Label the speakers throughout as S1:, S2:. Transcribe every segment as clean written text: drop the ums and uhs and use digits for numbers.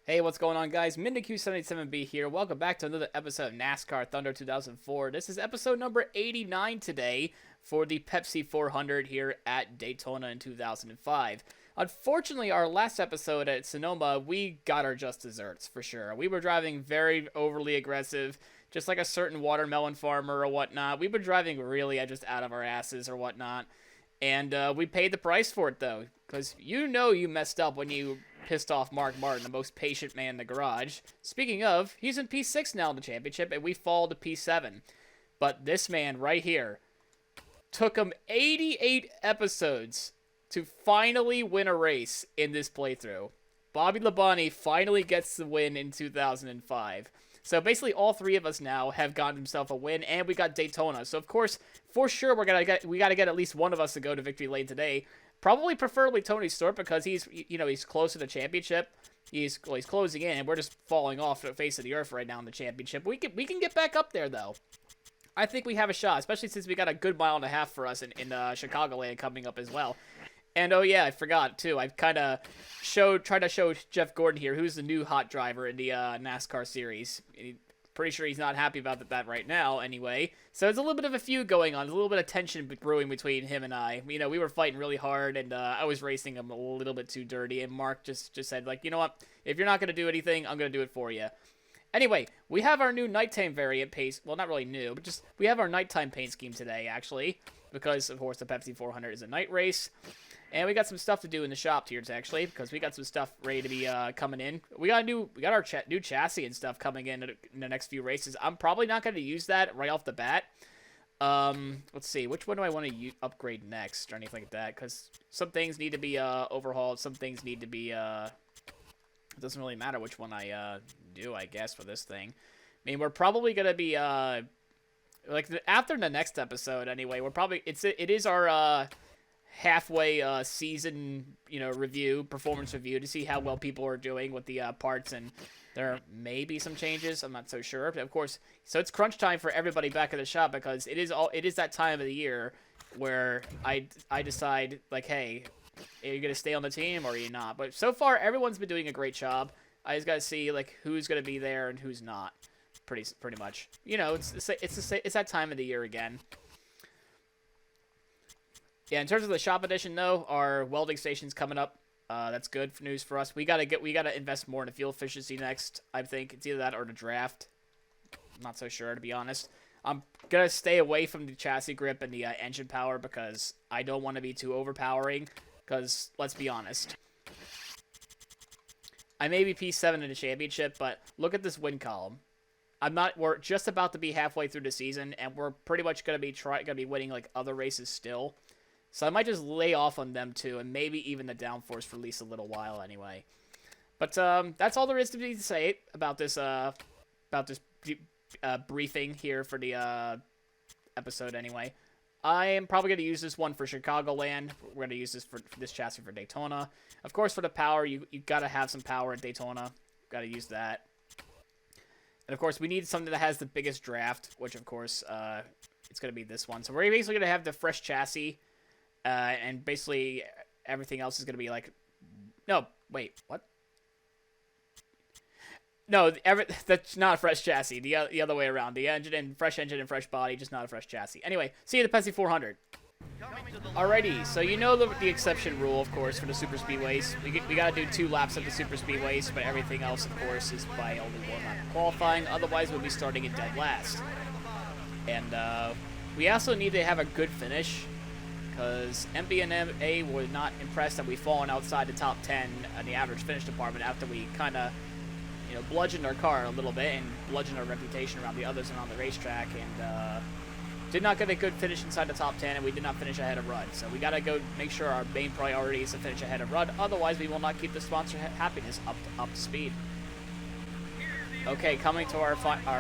S1: Hey, what's going on, guys? MindaQ77B here. Welcome back to another episode of NASCAR Thunder 2004. This is episode number 89 today for the Pepsi 400 here at Daytona in 2005. Unfortunately, our last episode at Sonoma, we got our just desserts, for sure. We were driving very overly aggressive, just like a certain watermelon farmer or whatnot. We were driving really just out of our asses or whatnot. And we paid the price for it, though, because you know you messed up when you pissed off Mark Martin, the most patient man in the garage. Speaking of, he's in P6 now in the championship, and we fall to P7. But this man right here took him 88 episodes to finally win a race in this playthrough. Bobby Labonte finally gets the win in 2005. So basically, all three of us now have gotten himself a win, and we got Daytona. So of course, for sure, we gotta get at least one of us to go to victory lane today. Probably, preferably Tony Stewart, because he's close to the championship. He's closing in, and we're just falling off the face of the earth right now in the championship. We can get back up there though. I think we have a shot, especially since we got a good mile and a half for us in Chicagoland coming up as well. And oh yeah, I forgot too. I kind of tried to show Jeff Gordon here, who's the new hot driver in the NASCAR series. Pretty sure he's not happy about that right now, anyway. So there's a little bit of a feud going on. There's a little bit of tension brewing between him and I. You know, we were fighting really hard, and I was racing him a little bit too dirty. And Mark just said, like, you know what? If you're not gonna do anything, I'm gonna do it for you. Anyway, we have our new nighttime variant pace. Well, not really new, but just we have our nighttime paint scheme today, actually, because of course the Pepsi 400 is a night race. And we got some stuff to do in the shop here, actually, because we got some stuff ready to be coming in. We got our new chassis and stuff coming in the next few races. I'm probably not going to use that right off the bat. Let's see, which one do I want to upgrade next or anything like that? Because some things need to be overhauled, some things need to be. It doesn't really matter which one I do, I guess, for this thing. I mean, we're probably going to be after the next episode anyway. It is our halfway season performance review to see how well people are doing with the parts, and there may be some changes. I'm not so sure, but of course, so it's crunch time for everybody back at the shop, because it is that time of the year where I decide, like, hey, are you gonna stay on the team or are you not? But so far everyone's been doing a great job. I just gotta see, like, who's gonna be there and who's not. Pretty much, it's that time of the year again. Yeah, in terms of the shop edition, though, our welding station's coming up. That's good news for us. We gotta invest more in fuel efficiency next. I think it's either that or the draft. I'm not so sure, to be honest. I'm gonna stay away from the chassis grip and the engine power, because I don't want to be too overpowering. Because let's be honest, I may be P7 in the championship, but look at this win column. We're just about to be halfway through the season, and we're pretty much gonna be winning like other races still. So I might just lay off on them too, and maybe even the downforce for at least a little while anyway. But that's all there is to say about this briefing here for the episode anyway. I am probably going to use this one for Chicagoland. We're going to use this for this chassis for Daytona. Of course, for the power, you got to have some power at Daytona. Got to use that. And of course, we need something that has the biggest draft, which of course it's going to be this one. So we're basically going to have the fresh chassis. And basically everything else is going to be like, no, wait, what? No, that's not a fresh chassis. The other way around. The engine and fresh body, just not a fresh chassis. Anyway, see you at the Pepsi 400. Alrighty, so you know the exception rule, of course, for the superspeedways. We got to do 2 laps of the superspeedways, but everything else, of course, is by only 1 lap of qualifying. Otherwise, we'll be starting in dead last. And we also need to have a good finish, because MBNA was not impressed that we've fallen outside the top 10 in the average finish department after we kind of, bludgeoned our car a little bit and bludgeoned our reputation around the others around the racetrack, and did not get a good finish inside the top 10, and we did not finish ahead of Rudd. So we got to go make sure our main priority is to finish ahead of Rudd. Otherwise, we will not keep the sponsor happiness up to speed. Okay, coming to our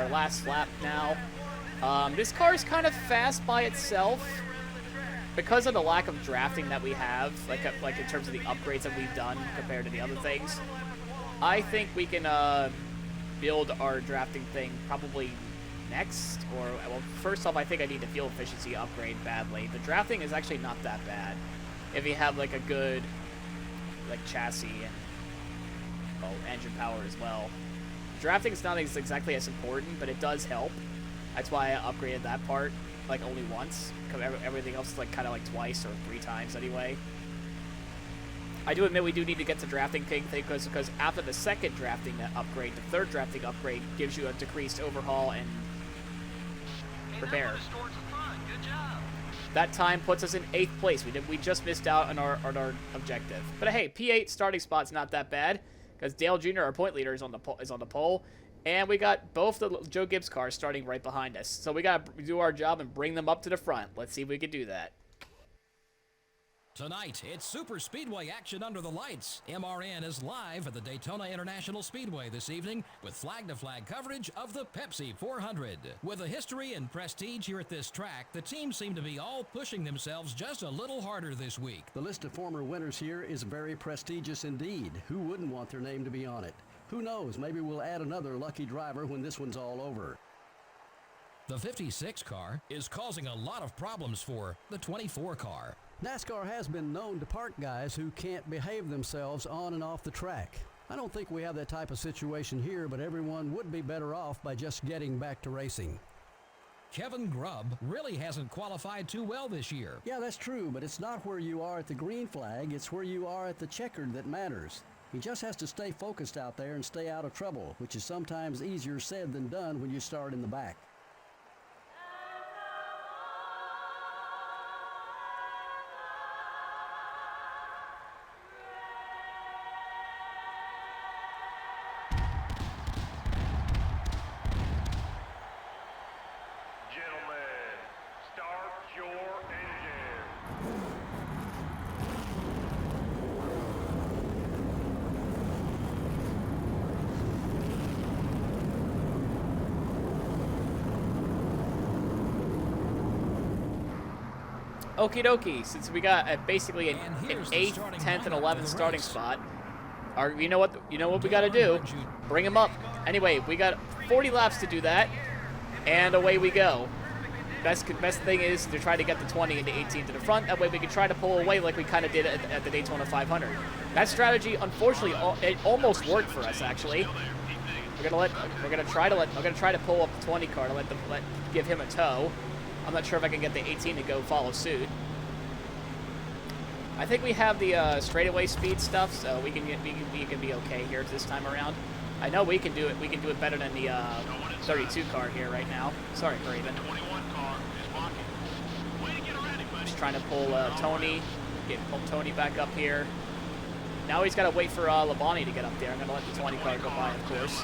S1: last lap now. This car is kind of fast by itself. Because of the lack of drafting that we have, like in terms of the upgrades that we've done compared to the other things, I think we can build our drafting thing probably next. Or, well, first off, I think I need the fuel efficiency upgrade badly. The drafting is actually not that bad if you have like a good chassis and engine power as well. Drafting is not exactly as important, but it does help. That's why I upgraded that part like only once. Everything else is like kind of like twice or 3 times anyway. I do admit we do need to get to drafting thing because after the second drafting upgrade, the third drafting upgrade gives you a decreased overhaul and repair. That time puts us in 8th place. We just missed out on our objective. But hey, P8 starting spot's not that bad because Dale Jr., our point leader, is on the pole, and we got both the Joe Gibbs cars starting right behind us. So we got to do our job and bring them up to the front. Let's see if we can do that.
S2: Tonight, it's super speedway action under the lights. MRN is live at the Daytona International Speedway this evening with flag-to-flag coverage of the Pepsi 400. With a history and prestige here at this track, the teams seem to be all pushing themselves just a little harder this week.
S3: The list of former winners here is very prestigious indeed. Who wouldn't want their name to be on it? Who knows, maybe we'll add another lucky driver when this one's all over.
S2: The 56 car is causing a lot of problems for the 24 car.
S3: NASCAR has been known to park guys who can't behave themselves on and off the track. I don't think we have that type of situation here, but everyone would be better off by just getting back to racing.
S2: Kevin Grubb really hasn't qualified too well this year.
S3: Yeah, that's true, but it's not where you are at the green flag, it's where you are at the checkered that matters. He just has to stay focused out there and stay out of trouble, which is sometimes easier said than done when you start in the back.
S1: Okie dokie, since we got basically an 8th, 10th, and 11th starting spot, you know what we got to do? Bring them up. Anyway, we got 40 laps to do that, and away we go. Best thing is to try to get the 20 and the 18 to the front. That way we can try to pull away like we kind of did at the Daytona 500. That strategy, unfortunately, it almost worked for us actually. I'm gonna try to pull up the 20 car to give him a tow. I'm not sure if I can get the 18 to go follow suit. I think we have the straightaway speed stuff, so we can be okay here this time around. I know we can do it. We can do it better than the 32 car here right now. Sorry, Craven. Just trying to pull Tony, pull Tony back up here. Now he's got to wait for Labonte to get up there. I'm gonna let the 20 car go by, of course.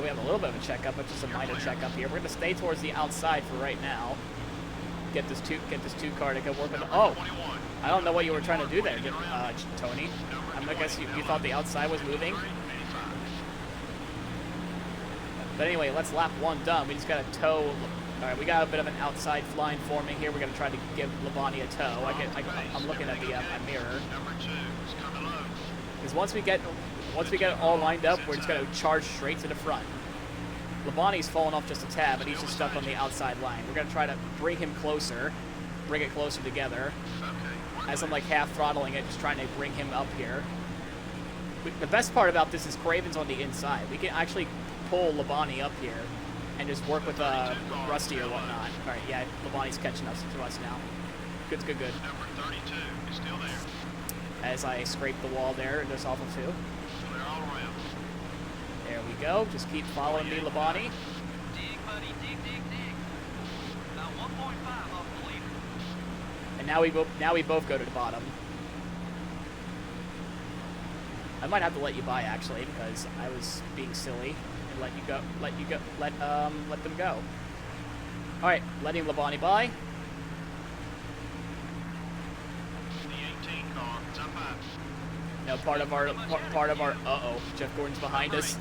S1: We have a little bit of a checkup, but just a minor checkup here. We're going to stay towards the outside for right now. Get this two car to go work on. Oh, I don't know what you were trying to do there, Tony. I guess you thought the outside was moving. But anyway, let's lap 1 done. We just got to tow. All right, we got a bit of an outside flying forming here. We're going to try to give Labonte a tow. I'm looking at the my mirror. Because once we get it all lined up, we're just going to charge straight to the front. Labonte's fallen off just a tad, but he's just stuck on the outside line. We're going to try to bring it closer together. As I'm like half throttling it, just trying to bring him up here. The best part about this is Craven's on the inside. We can actually pull Labonte up here and just work with Rusty or whatnot. All right, yeah, Labonte's catching up to us now. Good.
S4: Number 32 is still there.
S1: As I scrape the wall there, there's off of 2. There we go. Just keep following me, Labonte.
S4: Dig, buddy, dig. About 1.5 off the leader.
S1: And now we both go to the bottom. I might have to let you by actually because I was being silly and let them go. All right, letting Labonte by. No, part of our. Uh-oh, Jeff Gordon's behind us.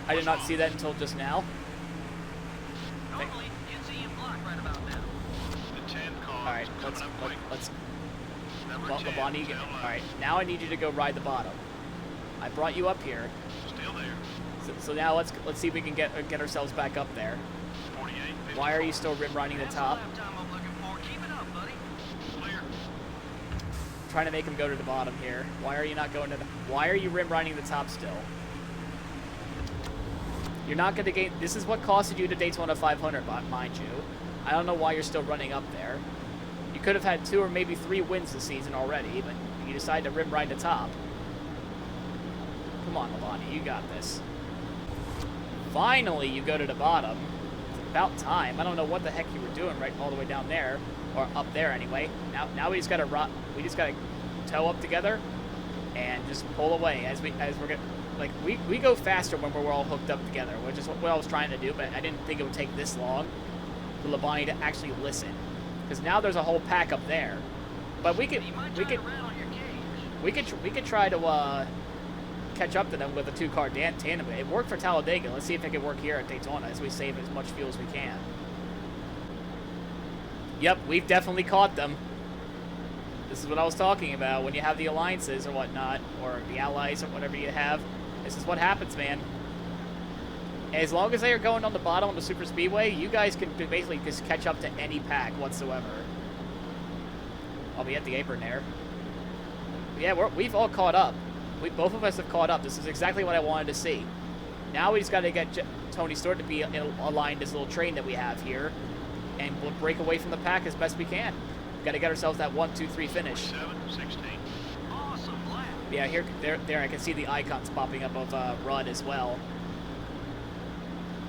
S1: I did not see that until just now.
S4: Normally, you'd see him block right about now. The 10 car.
S1: All right, let's. Labonte. All right, now I need you to go ride the bottom. I brought you up here.
S4: Still there.
S1: So now let's see if we can get ourselves back up there.
S4: 48.
S1: Why are you still riding the top? trying to make him go to the bottom here. Why are you not going to the... Why are you rim riding the top still? You're not going to gain... This is what costed you the Daytona 500, mind you. I don't know why you're still running up there. You could have had 2 or maybe 3 wins this season already, but you decided to rim ride the top. Come on, Labonte, you got this. Finally, you go to the bottom. It's about time. I don't know what the heck you were doing right all the way down there, or up there anyway. Now we just gotta tow up together and just pull away as we're gonna, like, we go faster when we're all hooked up together, which is what I was trying to do, but I didn't think it would take this long for Labonte to actually listen, because now there's a whole pack up there. But we could try to catch up to them with a 2-car tandem. It worked for Talladega. Let's see if it can work here at Daytona as we save as much fuel as we can. Yep, we've definitely caught them. This is what I was talking about. When you have the alliances or whatnot, or the allies or whatever you have, this is what happens, man. As long as they are going on the bottom of the super speedway, you guys can basically just catch up to any pack whatsoever. I'll be at the apron there. Yeah, we've all caught up. Both of us have caught up. This is exactly what I wanted to see. Now we just got to get Tony Stewart to be aligned this little train that we have here, and we'll break away from the pack as best we can. Got to get ourselves that 1, 2, 3 finish.
S4: 7:16. Awesome lap.
S1: Yeah, there I can see the icons popping up of Rudd as well.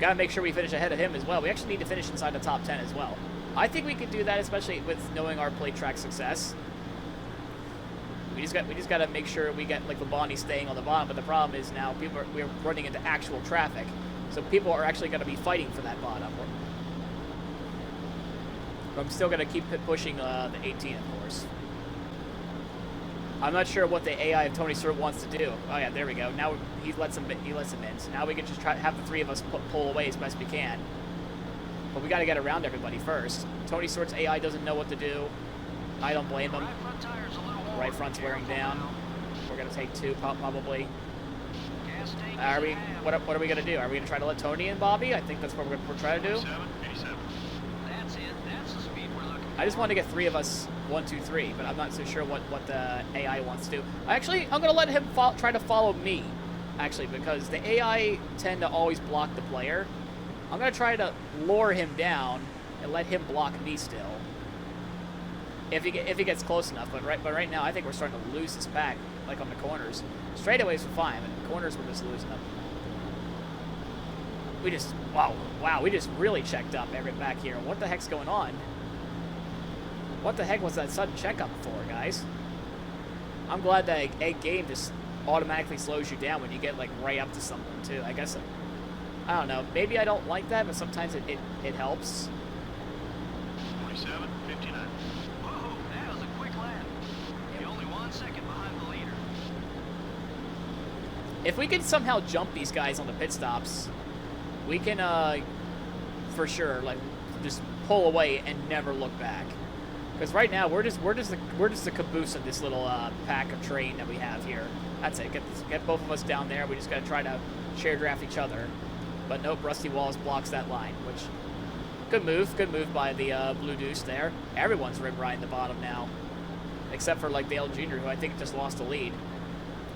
S1: Got to make sure we finish ahead of him as well. We actually need to finish inside the top 10 as well. I think we could do that, especially with knowing our plate track success. We just got to make sure we get, like, Labonte staying on the bottom. But the problem is now we're running into actual traffic, so people are actually going to be fighting for that bottom. But I'm still going to keep pushing the 18, of course. I'm not sure what the AI of Tony Stewart wants to do. Oh yeah, there we go. Now he lets him in. So now we can just try to have the 3 of us pull away as best we can. But we got to get around everybody first. Tony Stewart's AI doesn't know what to do. I don't blame him. Right front's wearing down. We're gonna take 2 probably. What are we gonna do? Are we gonna try to let Tony in, Bobby? I think that's what we're trying to do.
S4: 87. That's it. That's the speed we're looking for.
S1: I just want to get 3 of us 1, 2, 3, but I'm not so sure what the AI wants to do. I'm gonna let him try to follow me, actually, because the AI tend to always block the player. I'm gonna try to lure him down and let him block me still. If he gets close enough, but right now I think we're starting to lose this back, like on the corners. Straightaways are fine, but the corners we're just losing them. Wow, we just really checked up back here. What the heck's going on? What the heck was that sudden checkup for, guys? I'm glad that a game just automatically slows you down when you get, like, right up to someone too. I guess I don't know. Maybe I don't like that, but sometimes it helps.
S4: 27:59. Whoa, that was a quick lap. You're only 1 second behind the leader.
S1: If we can somehow jump these guys on the pit stops, we can for sure, like, just pull away and never look back. Because right now we're just the caboose of this little pack of train that we have here. That's it. Get both of us down there. We just gotta try to share draft each other. But nope, Rusty Walls blocks that line, which good move by the Blue Deuce there. Everyone's rim riding the bottom now, except for, like, Dale Jr., who I think just lost the lead.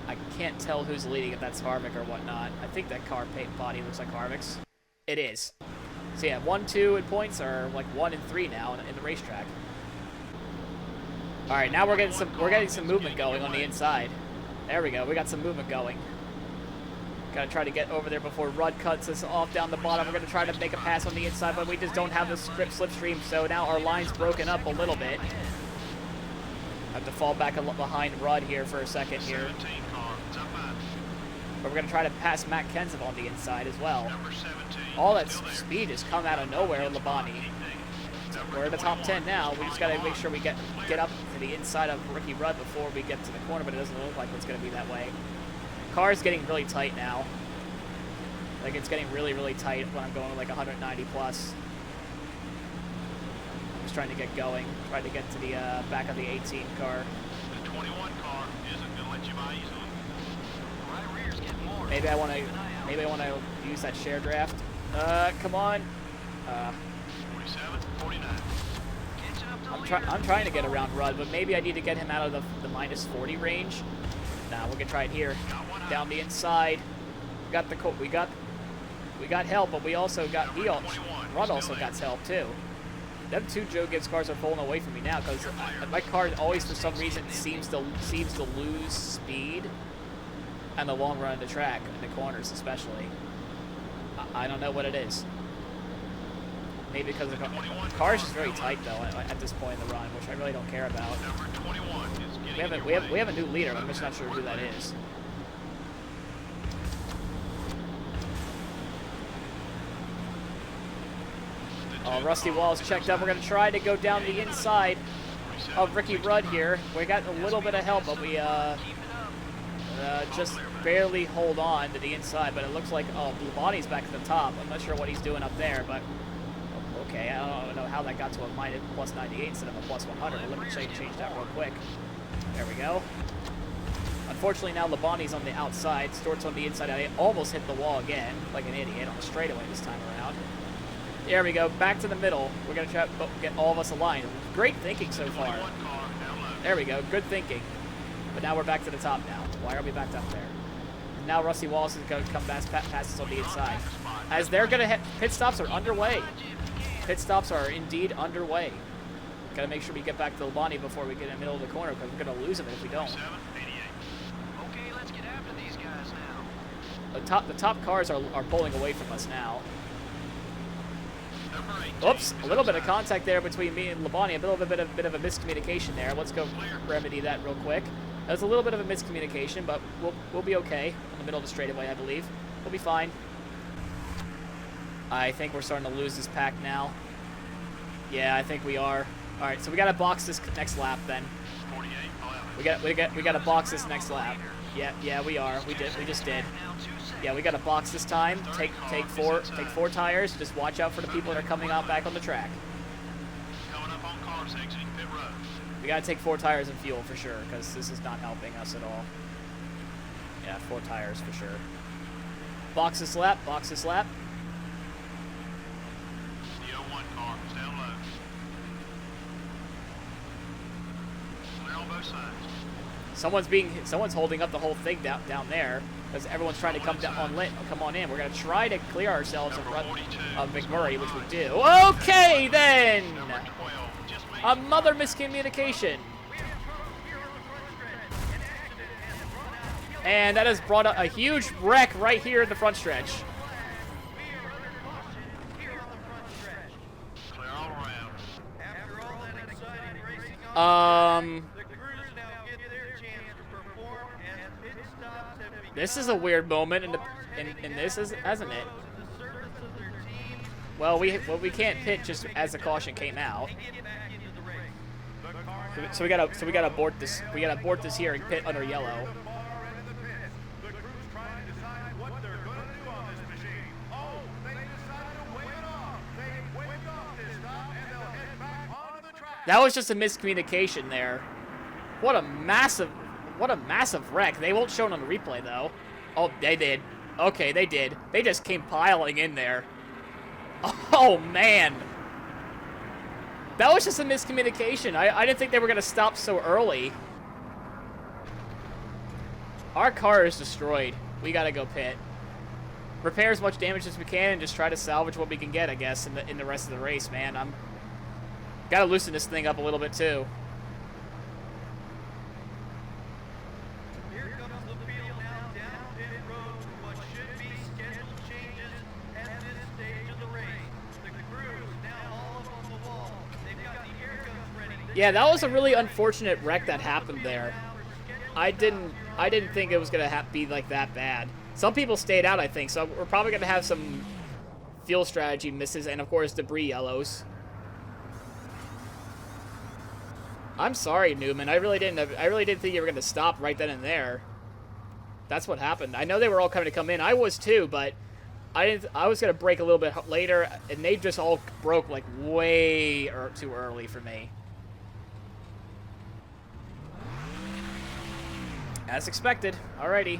S1: I can't tell who's leading, if that's Harvick or whatnot. I think that car paint body looks like Harvick's. It is. So yeah, 1, 2 in points are like 1 and 3 now in the racetrack. All right, now we're getting some movement going on the inside. There we go. We got some movement going. Got to try to get over there before Rudd cuts us off down the bottom. We're going to try to make a pass on the inside, but we just don't have the slipstream, so now our line's broken up a little bit. I have to fall back behind Rudd here for a second here. But we're going to try to pass Matt Kenseth on the inside as well. All that speed has come out of nowhere in Labonte. We're in the top 10 now. We just got to make sure we get up to the inside of Ricky Rudd before we get to the corner, but it doesn't look like it's going to be that way. Car's getting really tight now. Like, it's getting really, really tight when I'm going like 190 plus. I'm just trying to get going. Trying to get to the back of the 18 car.
S4: The 21 car isn't going to let you by easily. Right rear's getting more.
S1: Maybe I want to use that share draft. Come on.
S4: 47:49. Catching up to
S1: I'm trying to get around Rudd, but maybe I need to get him out of the minus 40 range. Nah, we're gonna try it here. Down the inside. We got help, but we also got Rudd also got help too. Them two Joe Gibbs cars are pulling away from me now because my car always, for some reason, seems to lose speed on the long run of the track, in the corners especially. I don't know what it is. Maybe because the car is just very tight though at this point in the run, which I really don't care about. We have a new leader. I'm just not sure who that is. Oh, Rusty Wall's checked up. We're going to try to go down the inside of Ricky Rudd here. We got a little bit of help, but we just barely hold on to the inside. But it looks like, oh, Labonte's back at the top. I'm not sure what he's doing up there, but okay. I don't know how that got to a plus 98 instead of a plus 100. Let me change that real quick. There we go. Unfortunately, now Labonte's on the outside. Stewart's on the inside. I almost hit the wall again, like an idiot, on the straightaway this time around. There we go, back to the middle. We're going to try to get all of us aligned. Great thinking so far. There we go, good thinking. But now we're back to the top now. Why are we back up there? Now Rusty Wallace is going to come past us on the inside. As they're going to hit, pit stops are underway. Pit stops are indeed underway. Got to make sure we get back to Labonte before we get in the middle of the corner because we're going to lose him if we don't.
S4: Okay, let's get after these guys now.
S1: The top cars are pulling away from us now. Oops, a little bit of contact there between me and Labonte. A bit of a miscommunication there. Let's go remedy that real quick. That was a little bit of a miscommunication, but we'll be okay in the middle of the straightaway, I believe. We'll be fine. I think we're starting to lose this pack now. Yeah, I think we are. All right, so we gotta box this next lap then. We gotta box this next lap. Yeah, we are. We just did. Yeah, we got to box this time. Take four tires. Just watch out for the people that are coming out back on the track.
S4: Coming up on cars exiting pit road.
S1: We got to take 4 tires and fuel for sure, because this is not helping us at all. Yeah, 4 tires for sure. Box this lap. Box this lap.
S4: The 01 car is down low. Clear on both sides.
S1: Someone's holding up the whole thing down there. Because everyone's trying to come on in. We're going to try to clear ourselves in front of McMurray, which we do. Okay, then! A mother miscommunication. And that has brought a huge wreck right here in the front stretch.
S4: Clear all around.
S1: This is a weird moment in this, hasn't it? Well, we can't pit just as the caution came out. So we gotta abort this. We gotta abort this here and pit under yellow. That was just a miscommunication there. What a massive wreck. They won't show it on the replay, though. Oh, they did. Okay, they did. They just came piling in there. Oh, man. That was just a miscommunication. I didn't think they were going to stop so early. Our car is destroyed. We got to go pit. Repair as much damage as we can and just try to salvage what we can get, I guess, in the rest of the race, man. Got to loosen this thing up a little bit, too. Yeah, that was a really unfortunate wreck that happened there. I didn't think it was gonna be like that bad. Some people stayed out, I think, so we're probably gonna have some fuel strategy misses and of course debris yellows. I'm sorry, Newman. I really didn't think you were gonna stop right then and there. That's what happened. I know they were all coming to come in. I was too, but I was gonna brake a little bit later, and they just all broke like way too early for me. As expected. Alrighty.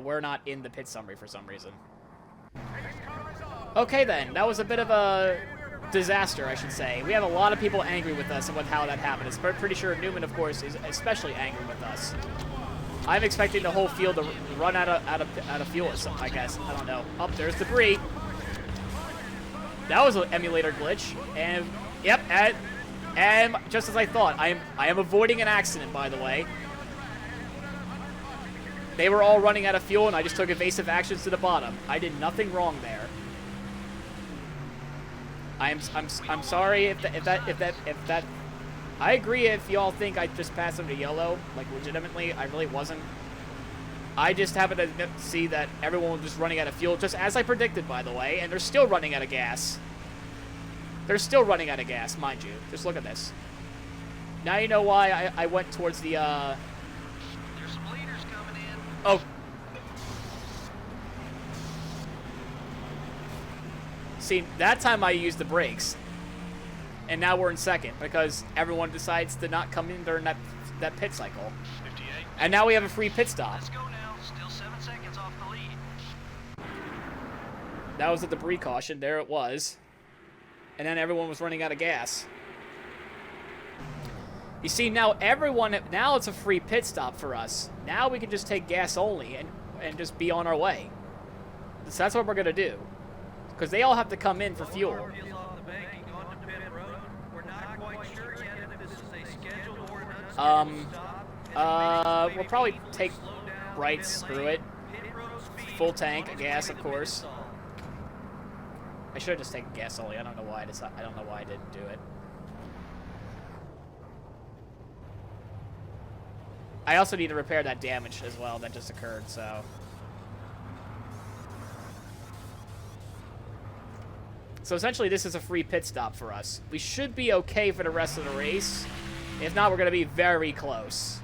S1: We're not in the pit summary for some reason. Okay then, that was a bit of a disaster, I should say. We have a lot of people angry with us with how that happened. It's pretty sure Newman, of course, is especially angry with us. I'm expecting the whole field to run out of fuel or something, I guess. I don't know. Oh, there's debris. That was an emulator glitch. And, yep, and just as I thought, I am avoiding an accident, by the way. They were all running out of fuel, and I just took evasive actions to the bottom. I did nothing wrong there. I'm sorry if that. I agree if y'all think I just passed under yellow, like legitimately, I really wasn't. I just happened to see that everyone was just running out of fuel, just as I predicted, by the way, and they're still running out of gas. They're still running out of gas, mind you. Just look at this. Now you know why I went towards the,
S4: There's some leaders coming in.
S1: Oh. See, that time I used the brakes. And now we're in second because everyone decides to not come in during that pit cycle.
S4: 58.
S1: And now we have a free pit stop.
S4: Let's go now. Still 7 seconds off the lead.
S1: That was a debris caution. There it was. And then everyone was running out of gas. You see, now it's a free pit stop for us. Now we can just take gas only and just be on our way. So that's what we're going to do. Because they all have to come in for fuel. We'll probably take right, screw it. Full tank, gas, of course. I should have just taken gas only. I don't know why I didn't do it. I also need to repair that damage as well that just occurred, so. So essentially this is a free pit stop for us. We should be okay for the rest of the race. If not, we're going to be very close.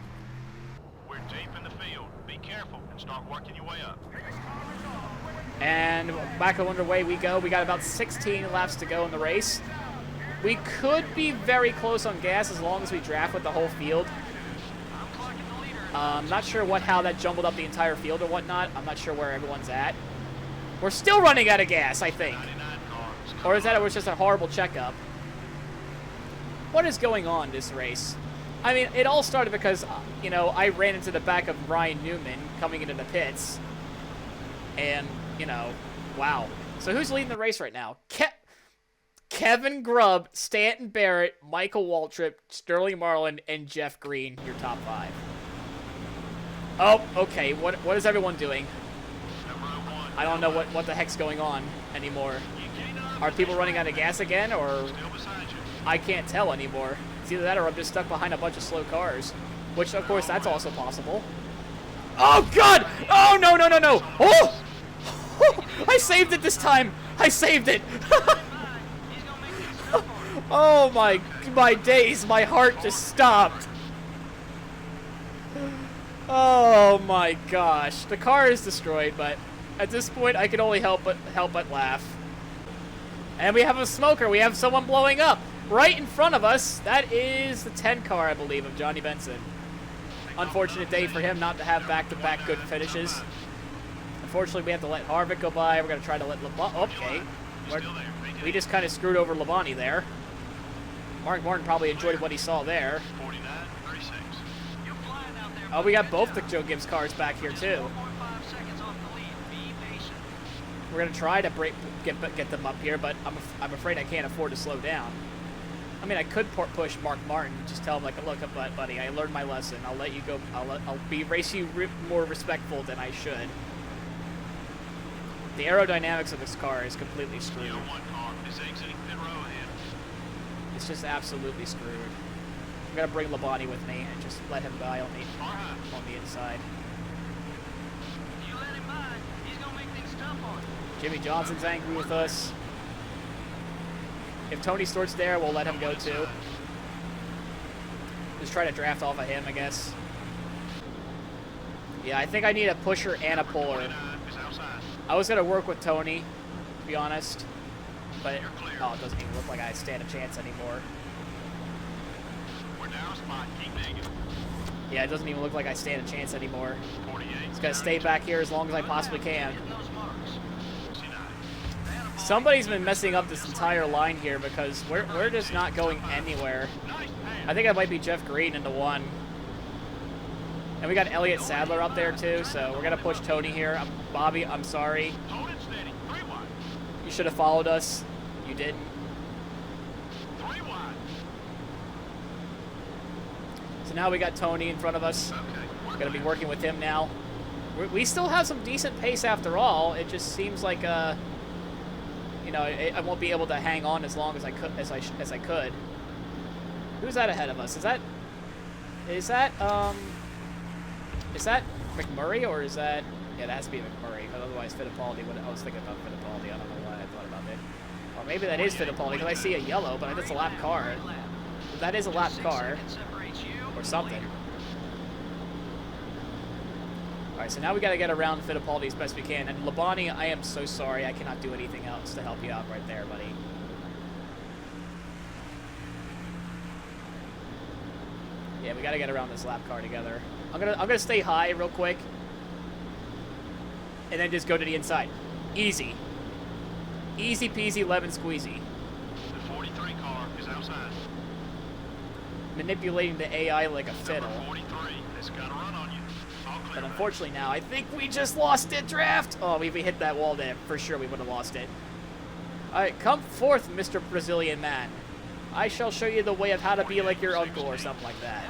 S4: We're deep in the field. Be careful and start working your way up.
S1: And back underway we go. We got about 16 laps to go in the race. We could be very close on gas as long as we draft with the whole field. Not sure how that jumbled up the entire field or whatnot. I'm not sure where everyone's at. We're still running out of gas, I think. Or is that it was just a horrible checkup? What is going on this race? I mean, it all started because, you know, I ran into the back of Ryan Newman coming into the pits. And, you know, wow. So who's leading the race right now? Kevin Grubb, Stanton Barrett, Michael Waltrip, Sterling Marlin, and Jeff Green, your top 5. Oh, okay. What is everyone doing? I don't know what the heck's going on anymore. Are people running out of gas again, or I can't tell anymore. It's either that or I'm just stuck behind a bunch of slow cars, which, of course, that's also possible. Oh, God! Oh, no, no, no, no! Oh! I saved it this time! I saved it! Oh, my days. My heart just stopped. Oh, my gosh. The car is destroyed, but at this point, I can only help but laugh. And we have a smoker. We have someone blowing up right in front of us. That is the 10 car, I believe, of Johnny Benson. Unfortunate day for him not to have back-to-back good finishes. Unfortunately, we have to let Harvick go by. We're going to try to let Labonte... Okay. We just kind of screwed over Labonte there. Mark Martin probably enjoyed what he saw there. Oh, we got both the Joe Gibbs cars back here, too. We're going to try to get them up here, but I'm afraid I can't afford to slow down. I mean, I could push Mark Martin, just tell him, like, look, buddy, I learned my lesson. I'll let you go. I'll race you more respectful than I should. The aerodynamics of this car is completely screwed. It's just absolutely screwed. I'm going to bring Labonte with me and just let him die on the inside. Jimmy Johnson's angry with us. If Tony Stewart's there, we'll let him go too. Just try to draft off of him, I guess. Yeah, I think I need a pusher and a puller. I was going to work with Tony, to be honest. But, oh, it doesn't even look like I stand a chance anymore. Yeah, it doesn't even look like I stand a chance anymore. Just got to stay back here as long as I possibly can. Somebody's been messing up this entire line here because we're just not going anywhere. I think I might be Jeff Green into one. And we got Elliott Sadler up there too, so we're gonna push Tony here. Bobby, I'm sorry. You should have followed us. You didn't. So now we got Tony in front of us. We're gonna be working with him now. We still have some decent pace after all. It just seems like you know, I won't be able to hang on as long as I could. Who's that ahead of us? Is that McMurray, or is that... Yeah, it has to be McMurray, because otherwise Fittipaldi would... I was thinking about Fittipaldi. I don't know why I thought about it. Or maybe that is Fittipaldi, because I see a yellow, but that's a lap car. That is a lap car. Or something. Alright, so now we got to get around Fittipaldi as best we can. And Labonte, I am so sorry. I cannot do anything else to help you out right there, buddy. Yeah, we got to get around this lap car together. I'm gonna stay high real quick. And then just go to the inside. Easy. Easy peasy lemon squeezy.
S4: The 43 car is outside.
S1: Manipulating the AI like a fiddle.
S4: Number 43, it's got a run on you. All clear,
S1: But unfortunately now, I think we just lost it, draft. Oh, if we hit that wall there, for sure we would have lost it. Alright, come forth, Mr. Brazilian man. I shall show you the way of how to be like your uncle or something like that.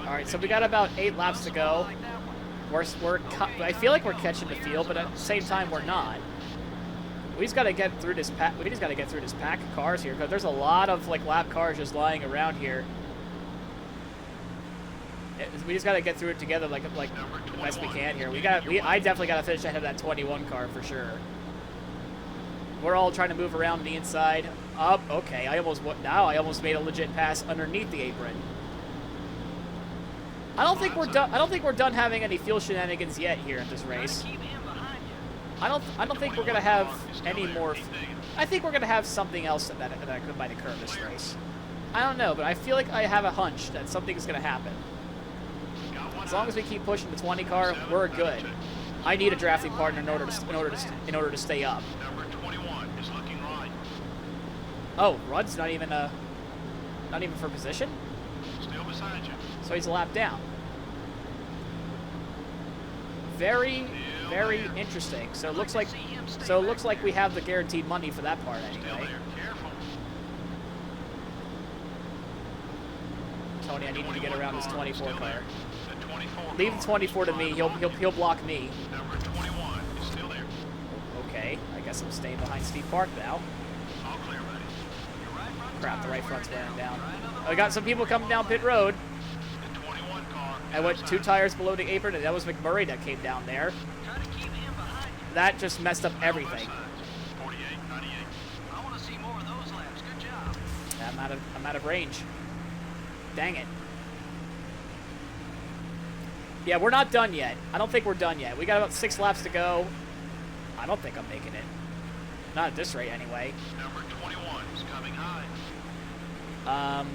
S1: Alright, so we got about 8 laps to go. I feel like we're catching the field, but at the same time we're not. We just got to get through this pack. We just got to get through this pack of cars here, because there's a lot of like lap cars just lying around here. We just got to get through it together like the best we can here. I definitely got to finish ahead of that 21 car for sure. We're all trying to move around the inside. Up, okay. I almost made a legit pass underneath the apron. I don't think we're done. I don't think we're done having any fuel shenanigans yet here in this race. I don't think we're gonna have any more. I think we're gonna have something else that might occur in this race. I don't know, but I feel like I have a hunch that something's gonna happen. As long as we keep pushing the 20 car, we're good. I need a drafting partner in order to stay up.
S4: Number 21 is looking right.
S1: Oh, Rudd's not even for position.
S4: Still beside you.
S1: So he's a lap down. Very, very interesting. So it looks like we have the guaranteed money for that part
S4: Still
S1: anyway.
S4: there. Careful.
S1: Tony, I need you to get around this 24 car.
S4: The 24
S1: Leave the 24 to me. He'll block me.
S4: Number 21 is still there.
S1: Okay, I guess I'm staying behind Steve Park now.
S4: All clear, buddy.
S1: Crap, the right front's wearing down. I got some people coming down pit road.
S4: The 21 car.
S1: I went 2 tires below the apron, and that was McMurray that came down there. That just messed up everything.
S4: 48, 98. I want to see more of those laps. Good job.
S1: I'm out of range. Dang it. Yeah, we're not done yet. I don't think we're done yet. We got about 6 laps to go. I don't think I'm making it. Not at this rate, anyway.
S4: Number 21 is coming high.
S1: I'm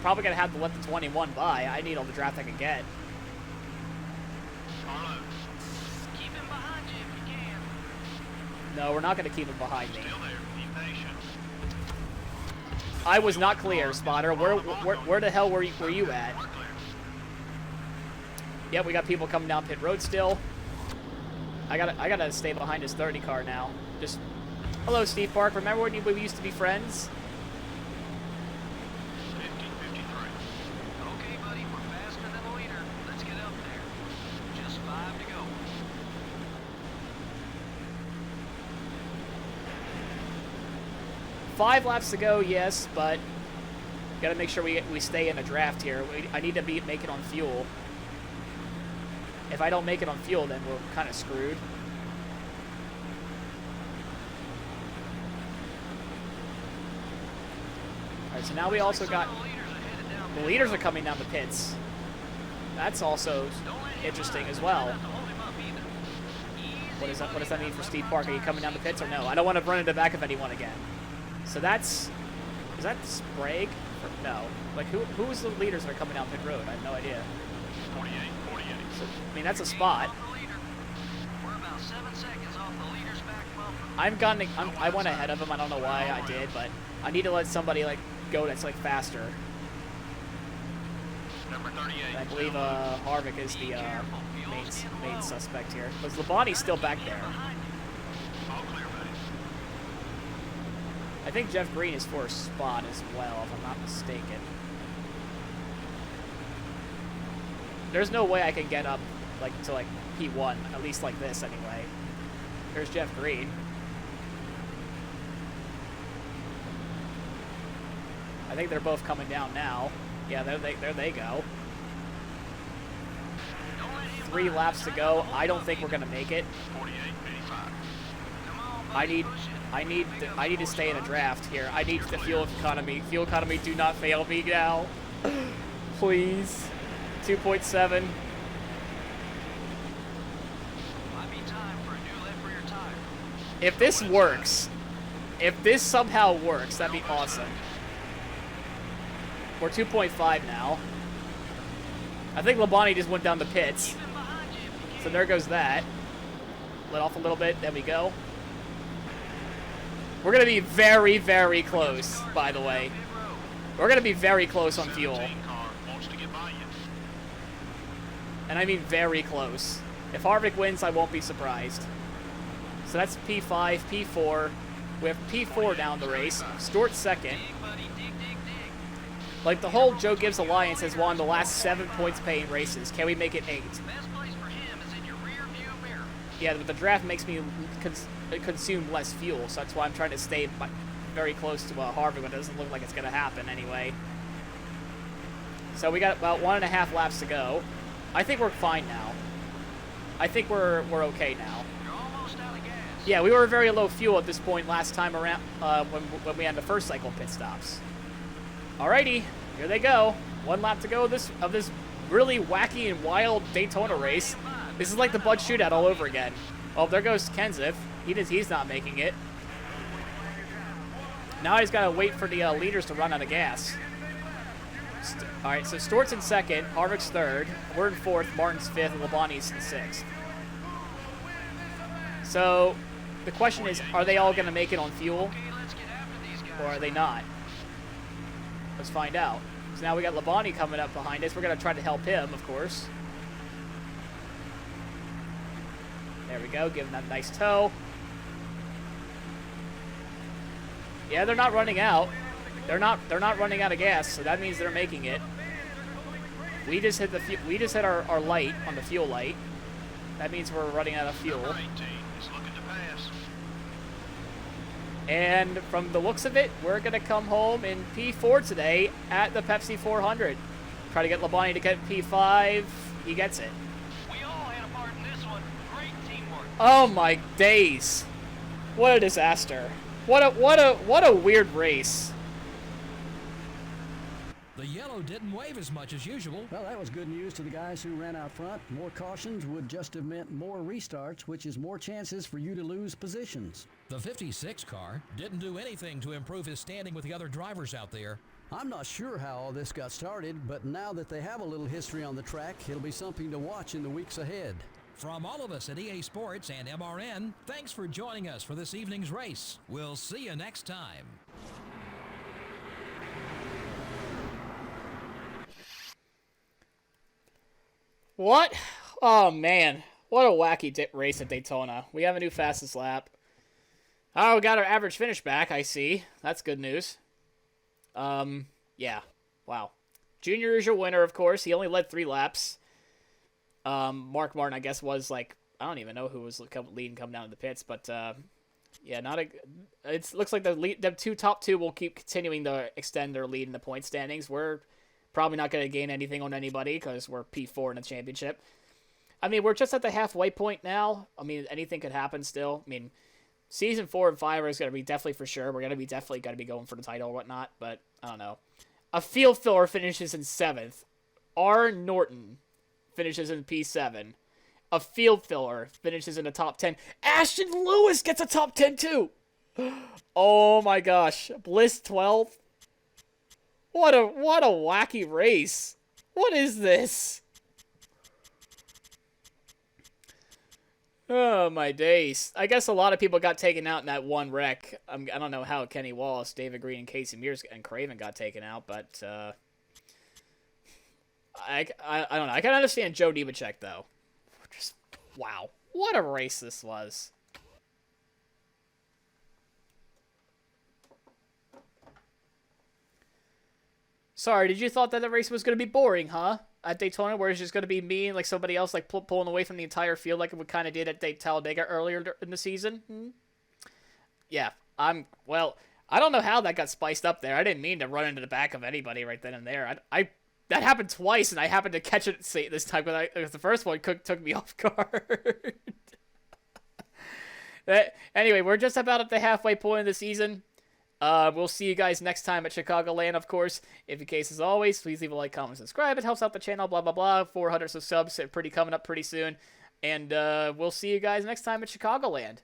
S1: probably going to have to let the 21 by. I need all the draft I can get.
S4: Carlo. Keep him behind you if you can.
S1: No, we're not going to keep him behind me.
S4: Still there. Be patient.
S1: I was not clear, Spotter. Where the hell were you at?
S4: We're clear.
S1: Yep, we got people coming down pit road still. I gotta stay behind his 30 car now. Just, hello, Steve Park. Remember when we used to be friends?
S4: 50, 53. Okay, buddy, we're faster than the leader. Let's get up there. Just 5 to go.
S1: Five laps to go, yes, but gotta make sure we stay in a draft here. I need to make it on fuel. If I don't make it on fuel, then we're kind of screwed. Alright, so now we also got... The leaders are coming down the pits. That's also interesting as well. What does that mean for Steve Park? Are you coming down the pits or no? I don't want to run into the back of anyone again. So that's... Is that Sprague? Or, no. Like, who is the leaders that are coming down pit road? I have no idea.
S4: 48, 48.
S1: So, I mean, that's a spot.
S4: We're about about 7 seconds off the leader's back bumper.
S1: I went ahead of him. I don't know why I did, but I need to let somebody like go that's like faster.
S4: Number 38.
S1: I believe Harvick is the main suspect here. Because Labonte's still back there.
S4: All clear, buddy.
S1: I think Jeff Green is for a spot as well, if I'm not mistaken. There's no way I can get up like to like P1, at least like this anyway. There's Jeff Green. I think they're both coming down now. Yeah, there they go. 3 laps to go. I don't think we're gonna make it.
S4: 48, 55.
S1: I need to stay in a draft here. I need the fuel economy. Fuel economy, do not fail me now. Please. 2.7.
S4: Might be time for a new left rear tire.
S1: If this works, if this somehow works, that'd be awesome. We're 2.5 now. I think Labonte just went down the pits. So there goes that. Let off a little bit. There we go. We're going to be very, very close, by the way. We're going to be very close on fuel. And I mean very close. If Harvick wins, I won't be surprised. So that's P5, P4. We have P4 down the race. Stewart's second. Like, the whole Joe Gibbs Alliance has won the last 7 points paying races. Can we make it 8?
S4: Best place for him is in your rear view mirror.
S1: Yeah, but the draft makes me consume less fuel, so that's why I'm trying to stay very close to Harvick, but it doesn't look like it's going to happen anyway. So we got about 1.5 laps to go. I think we're fine now. I think we're okay now.
S4: You're almost out of gas.
S1: Yeah, we were very low fuel at this point last time around when we had the first cycle pit stops. Alrighty, here they go. 1 lap to go of this really wacky and wild Daytona race. This is like the Bud Shootout all over again. Oh, there goes Kenseth. He's not making it. Now I just gotta wait for the leaders to run out of gas. All right, so Stewart's in second, Harvick's third, we're in fourth, Martin's fifth, and Labonte's in sixth. So the question is, are they all gonna make it on fuel, or are they not? Let's find out. So now we got Labonte coming up behind us. We're gonna try to help him, of course. There we go, give him that nice tow. Yeah, they're not running out. They're not running out of gas, so that means they're making it. We just hit our light on the fuel light. That means we're running out of fuel.
S4: Number 18 is looking to pass.
S1: And from the looks of it, we're gonna come home in P4 today at the Pepsi 400. Try to get Labonte to get P5. He gets it.
S4: We all had a part in this one. Great teamwork.
S1: Oh my days! What a disaster! What a weird race.
S2: The yellow didn't wave as much as usual.
S3: Well, that was good news to the guys who ran out front. More cautions would just have meant more restarts, which is more chances for you to lose positions.
S2: The 56 car didn't do anything to improve his standing with the other drivers out there.
S3: I'm not sure how all this got started, but now that they have a little history on the track, it'll be something to watch in the weeks ahead.
S2: From all of us at EA Sports and MRN, thanks for joining us for this evening's race. We'll see you next time.
S1: What? Oh, man. What a wacky race at Daytona. We have a new fastest lap. Oh, we got our average finish back, I see. That's good news. Yeah. Wow. Junior is your winner, of course. He only led 3 laps. Mark Martin, I guess, was like, I don't even know who was leading coming down to the pits, but, yeah, it looks like the top two will keep continuing to extend their lead in the point standings. We're probably not going to gain anything on anybody because we're P4 in the championship. I mean, we're just at the halfway point now. I mean, anything could happen still. I mean, season 4 and 5 is going to be definitely for sure. We're going to be definitely going to be going for the title or whatnot, but I don't know. A field filler finishes in 7th. R. Norton finishes in P7. A field filler finishes in the top 10. Ashton Lewis gets a top 10 too. Oh my gosh. Bliss 12th. What a wacky race. What is this? Oh, my days. I guess a lot of people got taken out in that one wreck. I don't know how Kenny Wallace, David Green, and Casey Mears and Craven got taken out, but I don't know. I can understand Joe Nemechek, though. Just, wow. What a race this was. Sorry, did you thought that the race was going to be boring, huh? At Daytona, where it's just going to be me and like somebody else like pulling away from the entire field like we kind of did at Talladega earlier in the season? Yeah, well, I don't know how that got spiced up there. I didn't mean to run into the back of anybody right then and there. That happened twice, and I happened to catch it this time because the first one took me off guard. Anyway, we're just about at the halfway point of the season. We'll see you guys next time at Chicagoland, of course. If the case, as always, please leave a like, comment, subscribe. It helps out the channel, blah, blah, blah. 400 subs coming up pretty soon. And we'll see you guys next time at Chicagoland.